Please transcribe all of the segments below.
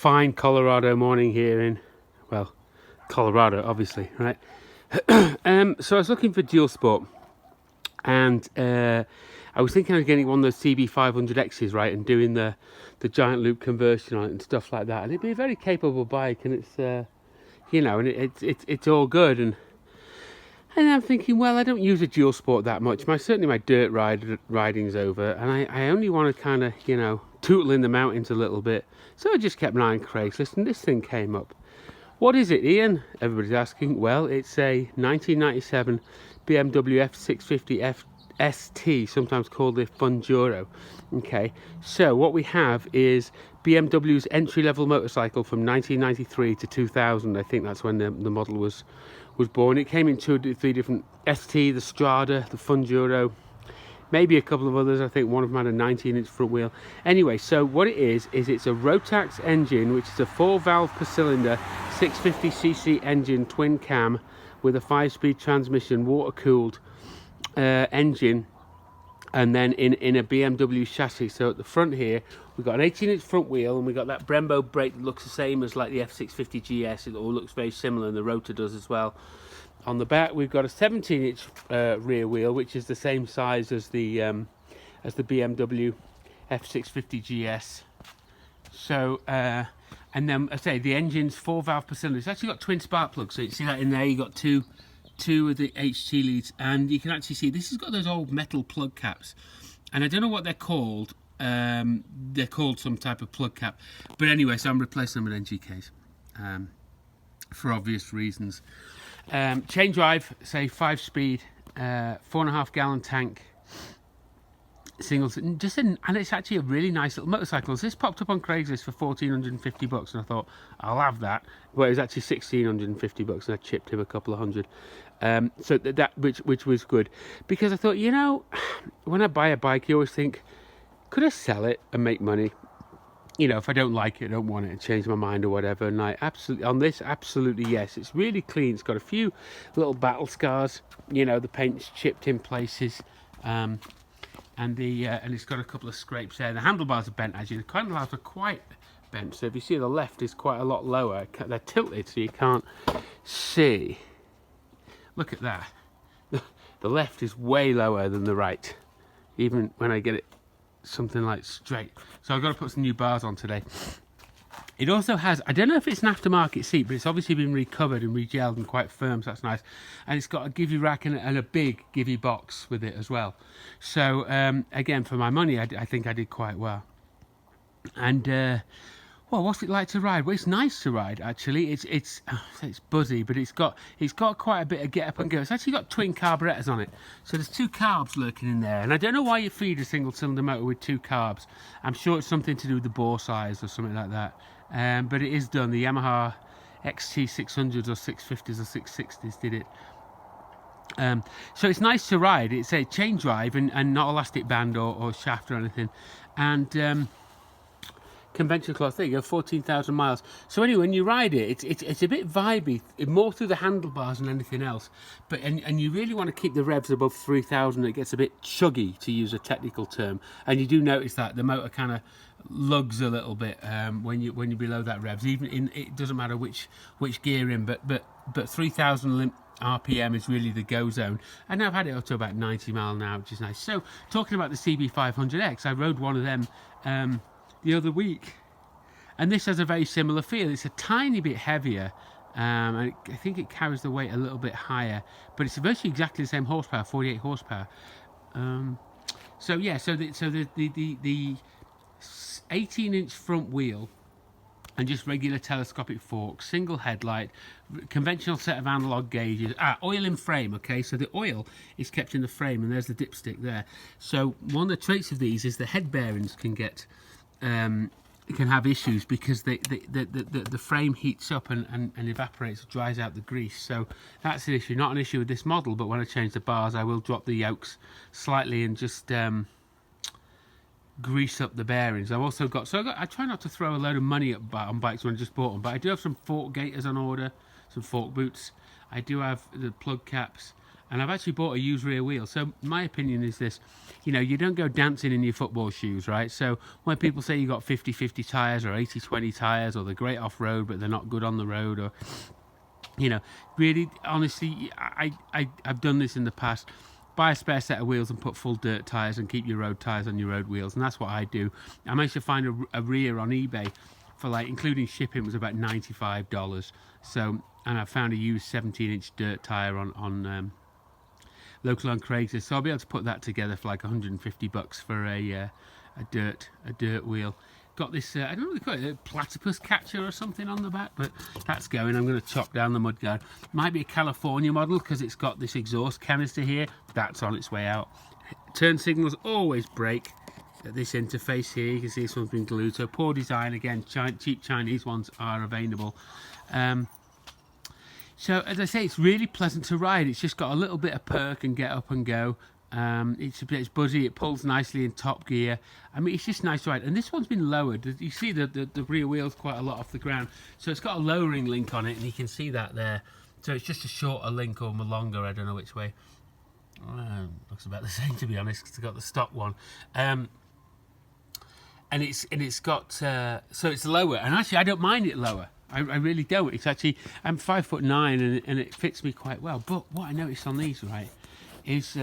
fine Colorado morning here in, well, Colorado, obviously, right? So I was looking for dual sport, and I was thinking of getting one of those CB500Xs, right, and doing the giant loop conversion on it and stuff like that. And it'd be a very capable bike, and it's you know, and it's all good. And I'm thinking, well, I don't use a dual sport that much. Certainly my dirt riding's over, and I only want to kind of, you know, tootle in the mountains a little bit. So I just kept an eye on Craigslist, and this thing came up. What is it, Ian? Everybody's asking. Well, it's a 1997 BMW F650ST, sometimes called the Funduro. Okay, so what we have is BMW's entry-level motorcycle from 1993 to 2000. I think that's when the model was born. It came in 2 or 3 different ST, the Strada, the Funduro, maybe a couple of others. I think one of them had a 19-inch front wheel. Anyway, so what it is it's a Rotax engine, which is a 4-valve per cylinder 650cc engine, twin cam, with a 5-speed transmission, water-cooled engine, and then in a BMW chassis. So at the front here we've got an 18-inch front wheel, and we've got that Brembo brake that looks the same as like the F650 GS. It all looks very similar, and the rotor does as well. On the back we've got a 17-inch rear wheel, which is the same size as the BMW F650 GS. So and then I say the engine's 4-valve per cylinder. It's actually got twin spark plugs, so you see that in there. You got two of the HT leads, and you can actually see this has got those old metal plug caps, and I don't know what they're called. They're called some type of plug cap, but anyway, so I'm replacing them with NGKs for obvious reasons. Chain drive, say 5-speed, 4.5 gallon tank, singles, and it's actually a really nice little motorcycle. So this popped up on Craigslist for $1,450, and I thought I'll have that. Well, it was actually $1,650, and I chipped him a couple of hundred. So which was good, because I thought, you know, when I buy a bike, you always think, could I sell it and make money? You know, if I don't like it, I don't want it, and change my mind or whatever. And I absolutely, on this, absolutely yes. It's really clean. It's got a few little battle scars. You know, the paint's chipped in places. And it's got a couple of scrapes there. The handlebars are bent, as you know. The handlebars are quite bent. So if you see, the left is quite a lot lower. They're tilted, so you can't see. Look at that. The left is way lower than the right, even when I get it something like straight. So I've got to put some new bars on today. It also has, I don't know if it's an aftermarket seat, but it's obviously been recovered and regelled and quite firm, so that's nice. And it's got a givey rack and a big givey box with it as well. So again, for my money, I think I did quite well. And well, what's it like to ride? Well, it's nice to ride, actually. It's buzzy, but it's got quite a bit of get up and go. It's actually got twin carburetors on it, so there's 2 carbs lurking in there. And I don't know why you feed a single cylinder motor with 2 carbs. I'm sure it's something to do with the bore size or something like that. But it is done. The Yamaha XT600s or 650s or 660s did it. So it's nice to ride. It's a chain drive and not elastic band or shaft or anything. And conventional cloth. There you go, 14,000 miles. So anyway, when you ride it, it's a bit vibey, more through the handlebars than anything else. But and you really want to keep the revs above 3,000. It gets a bit chuggy, to use a technical term. And you do notice that the motor kind of lugs a little bit when you're below that revs. Even it doesn't matter which gear in, but 3,000 RPM is really the go zone. And I've had it up to about 90 mile an hour, which is nice. So talking about the CB500X, I rode one of them the other week, and this has a very similar feel. It's a tiny bit heavier, and I think it carries the weight a little bit higher, but it's virtually exactly the same horsepower, 48 horsepower. So yeah, so the 18-inch front wheel and just regular telescopic forks, single headlight, conventional set of analog gauges, oil in frame. Okay, so the oil is kept in the frame, and there's the dipstick there. So one of the traits of these is the head bearings can get can have issues, because the frame heats up and evaporates, dries out the grease. So that's an issue. Not an issue with this model, but when I change the bars, I will drop the yokes slightly and just grease up the bearings. I've also got, I try not to throw a load of money on bikes when I just bought them, but I do have some fork gaiters on order, some fork boots. I do have the plug caps, and I've actually bought a used rear wheel. So my opinion is this, you know, you don't go dancing in your football shoes, right? So when people say you got 50-50 tyres or 80-20 tyres, or they're great off-road but they're not good on the road, or, you know, really, honestly, I've done this in the past. Buy a spare set of wheels and put full dirt tyres and keep your road tyres on your road wheels, and that's what I do. I managed to find a rear on eBay for, like, including shipping, was about $95. So, and I found a used 17-inch dirt tyre on local on Craigslist, so I'll be able to put that together for like $150 for a dirt wheel. Got this, I don't know what they call it, a platypus catcher or something on the back, but that's going. I'm going to chop down the mudguard. Might be a California model because it's got this exhaust canister here. That's on its way out. Turn signals always break at this interface here. You can see this one's been glued, so poor design again. Cheap Chinese ones are available. So as I say, it's really pleasant to ride. It's just got a little bit of perk and get up and go. It's buzzy, it pulls nicely in top gear. I mean, it's just nice to ride. And this one's been lowered. You see the rear wheel's quite a lot off the ground. So it's got a lowering link on it, and you can see that there. So it's just a shorter link, or longer, I don't know which way. Looks about the same, to be honest, because it's got the stock one. And it's got, so it's lower. And actually, I don't mind it lower. I really don't. It's actually, I'm 5'9", and it fits me quite well. But what I noticed on these, right, is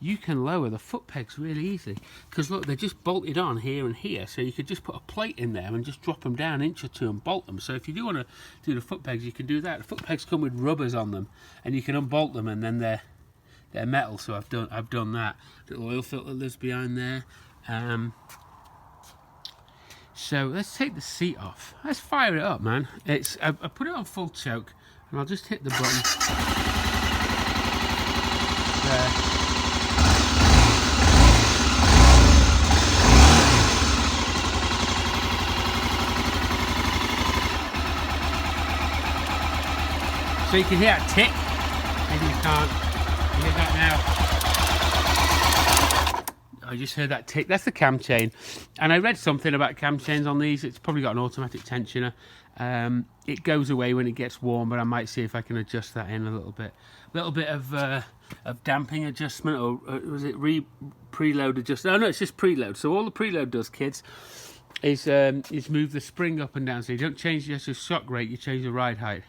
you can lower the foot pegs really easily, because look, they're just bolted on here and here, so you could just put a plate in there and just drop them down an inch or two and bolt them. So if you do want to do the foot pegs, you can do that. The foot pegs come with rubbers on them, and you can unbolt them, and then they're metal. So I've done that. Little oil filter lives behind there. So let's take the seat off. Let's fire it up, man. I put it on full choke, and I'll just hit the button there. So you can hear that tick. Maybe you can't. You hear that now. I just heard that tick. That's the cam chain. And I read something about cam chains on these. It's probably got an automatic tensioner. It goes away when it gets warm, but I might see if I can adjust that in a little bit. A little bit of damping adjustment, or was it preload adjustment? Oh no, it's just preload. So all the preload does, kids, is move the spring up and down. So you don't change just the shock rate, you change the ride height.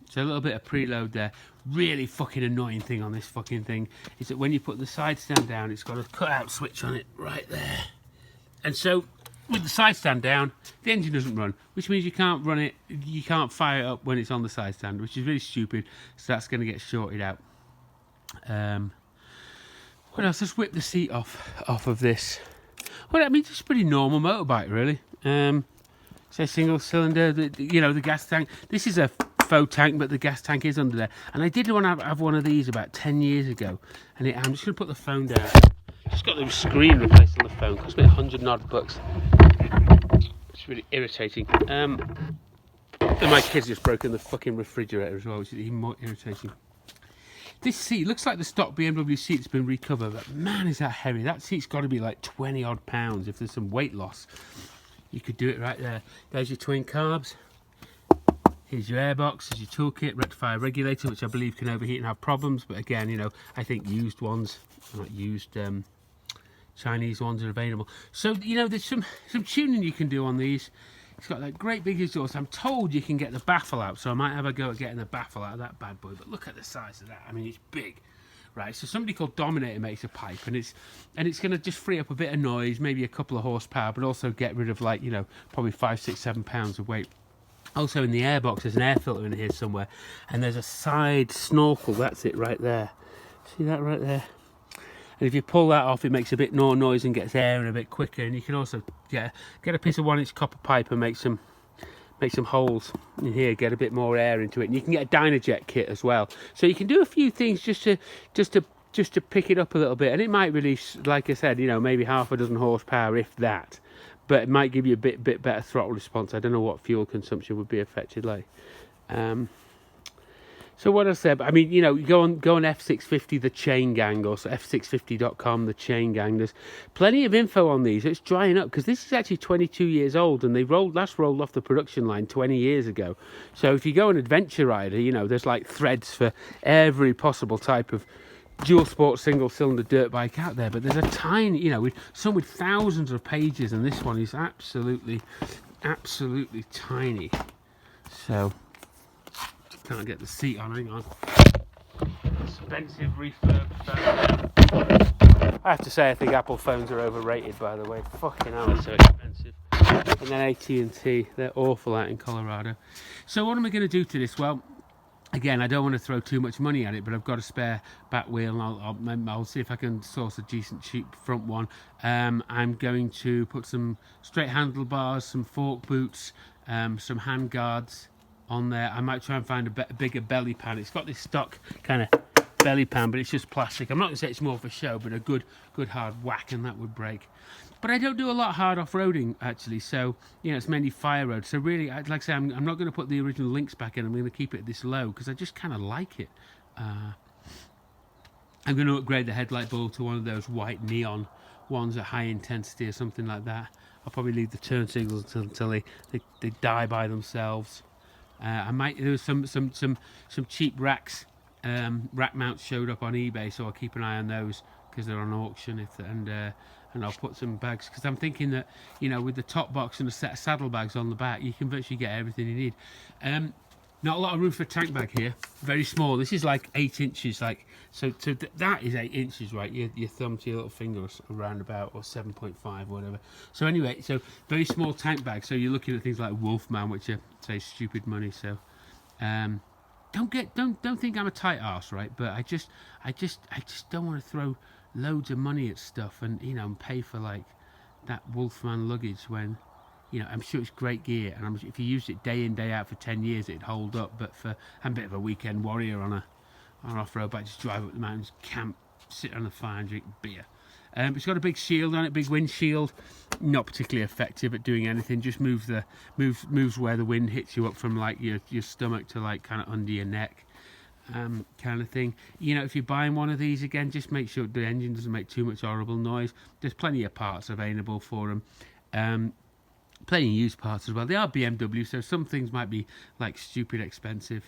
So a little bit of preload there. Really fucking annoying thing on this fucking thing is that when you put the side stand down, it's got a cut-out switch on it right there. And so with the side stand down, the engine doesn't run, which means you can't run it, you can't fire it up when it's on the side stand, which is really stupid. So that's going to get shorted out. What else? Let's whip the seat off of this. Well, I mean, it's a pretty normal motorbike, really. So single cylinder, you know, the gas tank. This is a faux tank, but the gas tank is under there. And I did want to have one of these about 10 years ago. And I'm just going to put the phone down. Just got the screen replaced on the phone. Cost me $100 odd. It's really irritating. And my kid's just broken the fucking refrigerator as well, which is even more irritating. This seat looks like the stock BMW seat's been recovered, but man, is that heavy. That seat's got to be like 20 odd pounds if there's some weight loss. You could do it right there. There's your twin carbs. Here's your airbox, there's your toolkit, rectifier regulator, which I believe can overheat and have problems. But again, you know, I think used ones, not used Chinese ones, are available. So, you know, there's some tuning you can do on these. It's got that great big exhaust. I'm told you can get the baffle out, so I might have a go at getting the baffle out of that bad boy. But look at the size of that. I mean, it's big. Right, so somebody called Dominator makes a pipe, and it's going to just free up a bit of noise, maybe a couple of horsepower, but also get rid of, like, you know, probably 5, 6, 7 pounds of weight. Also in the airbox, there's an air filter in here somewhere, and there's a side snorkel. That's it right there. See that right there? And if you pull that off, it makes a bit more noise and gets air in a bit quicker. And you can also get a piece of 1-inch copper pipe and make some holes in here, get a bit more air into it. And you can get a Dynajet kit as well. So you can do a few things just to pick it up a little bit. And it might release, like I said, you know, maybe half a dozen horsepower, if that. But it might give you a bit better throttle response. I don't know what fuel consumption would be affected like. So what I said, I mean, you know, you go on F650 the chain gang, or so F650.com the chain gang. There's plenty of info on these. It's drying up because this is actually 22 years old, and they last rolled off the production line 20 years ago. So if you go an adventure rider, you know, there's like threads for every possible type of dual sport single cylinder dirt bike out there. But there's a tiny, you know, some with thousands of pages, and this one is absolutely tiny. So can't get the seat on, hang on. Expensive refurb phone. I have to say, I think Apple phones are overrated, by the way. Fucking hell, they're so expensive. And then AT&T, they're awful out in Colorado. So what am I going to do to this? Well, again, I don't want to throw too much money at it, but I've got a spare back wheel, and I'll see if I can source a decent cheap front one. I'm going to put some straight handlebars, some fork boots, some hand guards on there. I might try and find a bigger belly pan. It's got this stock kind of belly pan, but it's just plastic. I'm not going to say it's more for show, but a good hard whack and that would break. But I don't do a lot of hard off-roading, actually, so, you know, it's mainly fire road. So really, like I say, I'm not going to put the original links back in. I'm going to keep it this low because I just kind of like it. I'm going to upgrade the headlight bulb to one of those white neon ones at high intensity or something like that. I'll probably leave the turn signals until they die by themselves. I might, there was some cheap racks, rack mounts showed up on eBay, so I'll keep an eye on those because they're on auction. And I'll put some bags, because I'm thinking that, you know, with the top box and a set of saddlebags on the back, you can virtually get everything you need. Not a lot of room for a tank bag here. Very small. This is like 8 inches, like so. That is 8 inches, right? Your thumb to your little finger, around about, or 7.5, whatever. So anyway, so very small tank bag. So you're looking at things like Wolfman, which are, say, stupid money. So don't think I'm a tight arse, right? But I just don't want to throw loads of money at stuff and, you know, and pay for like that Wolfman luggage when, you know, I'm sure it's great gear, and if you used it day in day out for 10 years, it'd hold up. But I'm a bit of a weekend warrior on an off-road bike. Just drive up the mountains, camp, sit on the fire and drink beer. It's got a big shield on it, big windshield. Not particularly effective at doing anything. Just moves where the wind hits you up from like your stomach to like kind of under your neck. Kind of thing. You know, if you're buying one of these, again, just make sure the engine doesn't make too much horrible noise. There's plenty of parts available for them. Plenty of used parts as well. They are BMW, so some things might be like stupid expensive.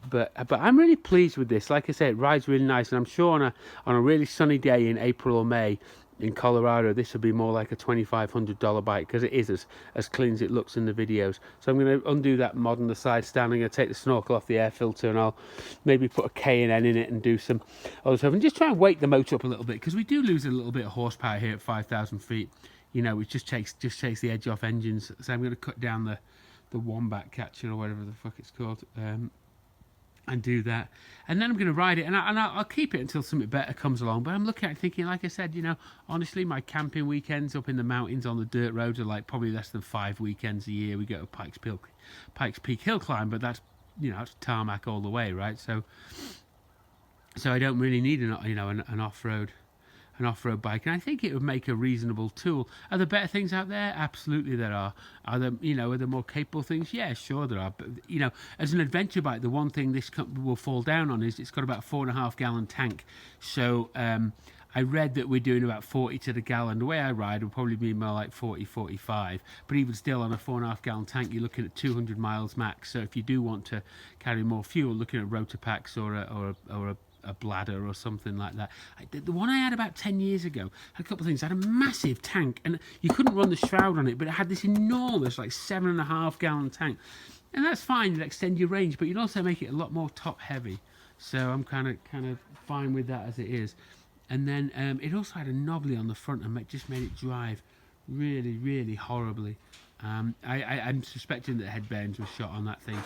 But I'm really pleased with this. Like I said, it rides really nice, and I'm sure on a really sunny day in April or May in Colorado, this will be more like a $2,500 bike, because it is as clean as it looks in the videos. So I'm going to undo that mod on the side stand. I'm going to take the snorkel off the air filter, and I'll maybe put a K&N in it and do some other stuff, and just try and wake the motor up a little bit, because we do lose a little bit of horsepower here at 5,000 feet. You know, it just takes the edge off engines. So I'm going to cut down the wombat catcher, or whatever the fuck it's called, and do that. And then I'm going to ride it, and I'll keep it until something better comes along. But I'm looking at it thinking, like I said, you know, honestly, my camping weekends up in the mountains on the dirt roads are like probably less than 5 weekends a year. We go to Pikes Peak Hill Climb, but that's, you know, it's tarmac all the way, right? So I don't really need an off-road bike, and I think it would make a reasonable tool. Are there better things out there? Absolutely there are. Are there more capable things? Yeah, sure there are. But, you know, as an adventure bike, the one thing this will fall down on is it's got about a 4.5 gallon tank. So I read that we're doing about 40 to the gallon. The way I ride will probably be more like 40, 45. But even still, on a 4.5 gallon tank, you're looking at 200 miles max. So if you do want to carry more fuel, looking at rotor packs or a bladder or something like that. The one I had about 10 years ago had a couple of things. It had a massive tank, and you couldn't run the shroud on it, but it had this enormous, like 7.5 gallon tank. And that's fine, it'd extend your range, but you'd also make it a lot more top heavy. So I'm kind of fine with that as it is. And then it also had a knobbly on the front and just made it drive really, really horribly. I'm suspecting that head bearings were shot on that thing.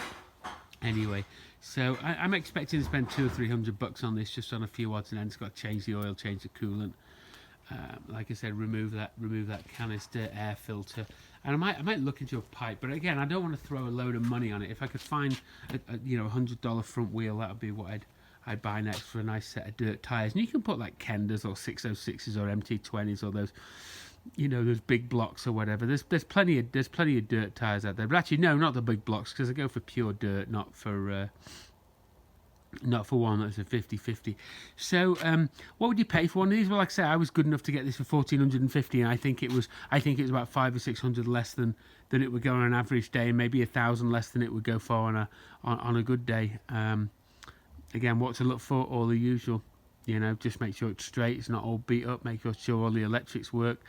Anyway, so I'm expecting to spend $200 or $300 on this, just on a few odds and ends. Got to change the oil, change the coolant. Like I said, remove that canister, air filter, and I might look into a pipe. But again, I don't want to throw a load of money on it. If I could find a $100 front wheel, that would be what I'd buy next, for a nice set of dirt tires. And you can put like Kendas or 606s or MT20s or those, those big blocks or whatever. There's plenty of dirt tires out there. But actually, no, not the big blocks, because I go for pure dirt, not for not for one that's a 50/50. So what would you pay for one of these? Well, like I say, I was good enough to get this for 1,450, and I think it was about 500 or 600 less than it would go on an average day, and maybe 1,000 less than it would go for on a good day. Again, what to look for? All the usual. You know, just make sure it's straight, it's not all beat up, make sure all the electrics work.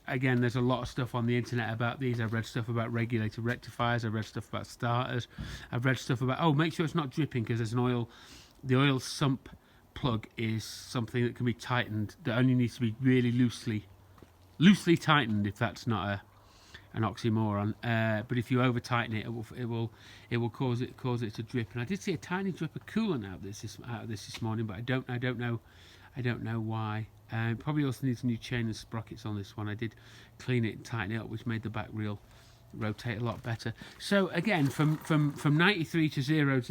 Again, there's a lot of stuff on the internet about these. I've read stuff about regulator rectifiers, I've read stuff about starters, I've read stuff about, oh, make sure it's not dripping because there's the oil sump plug is something that can be tightened, that only needs to be really loosely tightened, if that's not an oxymoron. But if you over tighten it, it will cause it to drip. And I did see a tiny drip of coolant out of this morning, but I don't know why. Probably also needs a new chain and sprockets on this one. I did clean it and tighten it up, which made the back wheel rotate a lot better. So again, from 93 to 00,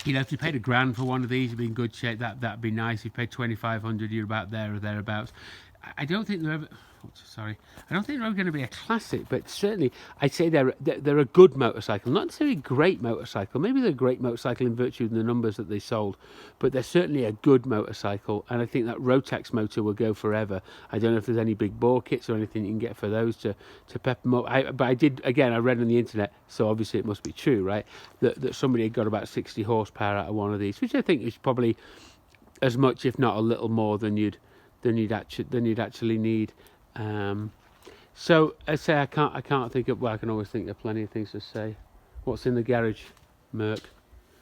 you know, if you paid £1,000 for one of these, you'd be in good shape. That'd be nice. If you paid 2,500, you're about there or thereabouts. I don't think they're ever. I don't think they're going to be a classic, but certainly I'd say they're a good motorcycle. Not necessarily a great motorcycle. Maybe they're a great motorcycle in virtue of the numbers that they sold, but they're certainly a good motorcycle. And I think that Rotax motor will go forever. I don't know if there's any big bore kits or anything you can get for those to pep them up. But I did, again, I read on the internet, so obviously it must be true, right? That somebody had got about 60 horsepower out of one of these, which I think is probably as much, if not a little more, than you'd actually need. So I say I can't think of. Well, I can always think of plenty of things to say. What's in the garage? Merc.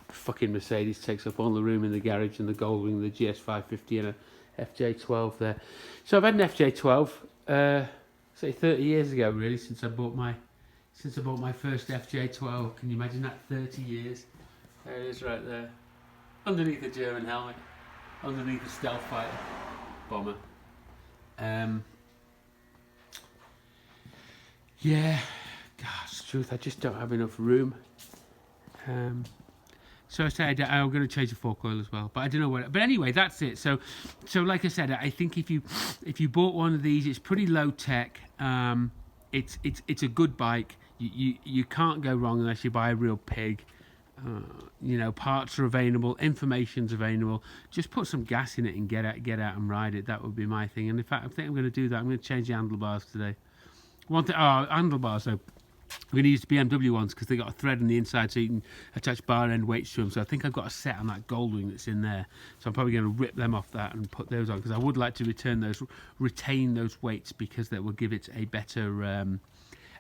Fucking Mercedes takes up all the room in the garage, and the Goldwing, the GS550, and a FJ12 there. So I've had an FJ12, say 30 years ago, really, since I bought my first FJ12. Can you imagine that? 30 years. There it is, right there, underneath the German helmet, underneath the stealth fighter bomber. Yeah, God's truth, I just don't have enough room. So I said I'm going to change the fork oil as well, but I don't know where. But anyway, that's it. So like I said, I think if you bought one of these, it's pretty low tech. It's a good bike. You can't go wrong unless you buy a real pig. You know, parts are available, information's available. Just put some gas in it and get out and ride it. That would be my thing. And in fact, I think I'm going to do that. I'm going to change the handlebars today. One thing, handlebars though. I'm going to use the BMW ones because they got a thread on the inside, so you can attach bar end weights to them. So I think I've got a set on that Goldwing that's in there. So I'm probably going to rip them off that and put those on, because I would like to retain those weights, because that will give it a better,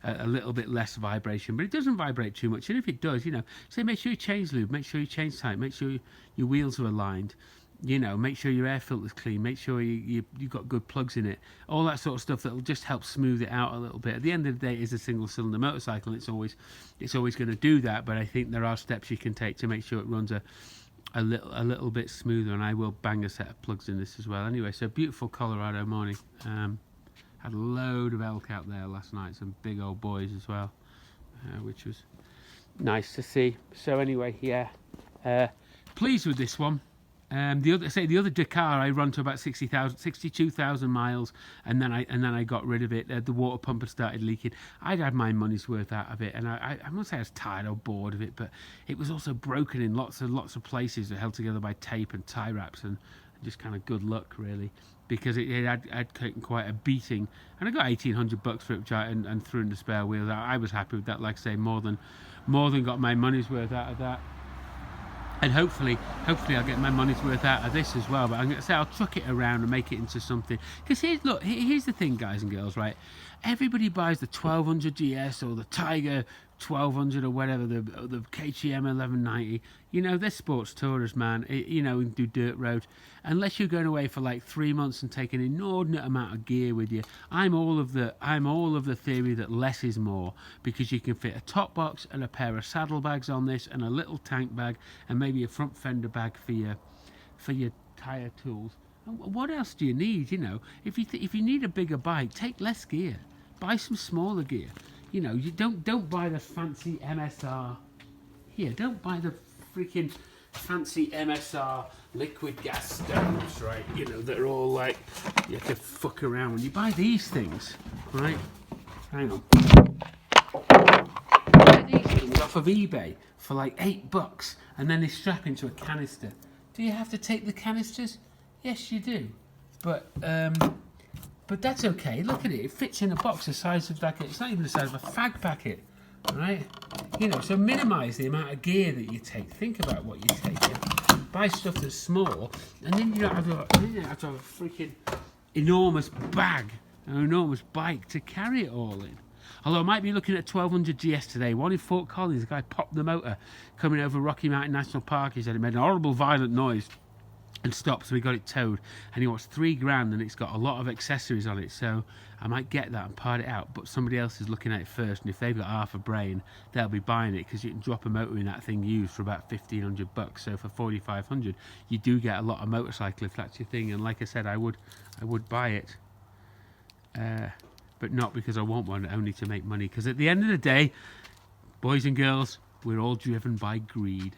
a little bit less vibration. But it doesn't vibrate too much, and if it does, you know, say make sure you change lube, make sure you change type, make sure your wheels are aligned. You know, make sure your air filter's clean, make sure you've got good plugs in it, all that sort of stuff that will just help smooth it out a little bit. At the end of the day, it is a single cylinder motorcycle, and it's always going to do that, but I think there are steps you can take to make sure it runs a little bit smoother, and I will bang a set of plugs in this as well. Anyway, so beautiful Colorado morning. Had a load of elk out there last night, some big old boys as well, which was nice to see. So anyway, yeah, pleased with this one. The other Dakar I run to about 62,000 miles, and then I got rid of it. The water pump had started leaking. I'd had my money's worth out of it, and I must say I was tired or bored of it, but it was also broken in lots of places, held together by tape and tie wraps, and just kind of good luck really, because it had taken quite a beating, and I got $1,800 for it, which and threw in the spare wheels. I was happy with that. Like I say, more than got my money's worth out of that. And hopefully I'll get my money's worth out of this as well. But I'm going to say I'll truck it around and make it into something. Because here's the thing, guys and girls, right? Everybody buys the 1200 GS or the Tiger 1200 or whatever, the KTM 1190. You know, they're sports tourers, man. You know, and do dirt road. Unless you're going away for like 3 months and take an inordinate amount of gear with you. I'm all of the theory that less is more, because you can fit a top box and a pair of saddlebags on this, and a little tank bag, and maybe a front fender bag for your tire tools. And what else do you need? You know, if you need a bigger bike, take less gear. Buy some smaller gear. You know, you don't buy the fancy MSR. Here, don't buy the freaking fancy MSR liquid gas stoves, right? You know, that are all like, you have to fuck around. When you buy these things, right? Hang on. get these things off of eBay for like $8 and then they strap into a canister. Do you have to take the canisters? Yes, you do. But that's okay. Look at it. It fits in a box the size of like, it's not even the size of a fag packet, right? You know, so minimise the amount of gear that you take. Think about what you're taking. Buy stuff that's small, and then you don't have to have a freaking enormous bag, an enormous bike to carry it all in. Although I might be looking at 1200 GS today. One in Fort Collins, a guy popped the motor coming over Rocky Mountain National Park. He said it made an horrible, violent noise and stopped, so we got it towed. And he wants $3,000, and it's got a lot of accessories on it. So I might get that and part it out. But somebody else is looking at it first, and if they've got half a brain, they'll be buying it because you can drop a motor in that thing used for about $1,500. So for $4,500, you do get a lot of motorcycle if that's your thing. And like I said, I would buy it. But not because I want one, only to make money. Because at the end of the day, boys and girls, we're all driven by greed.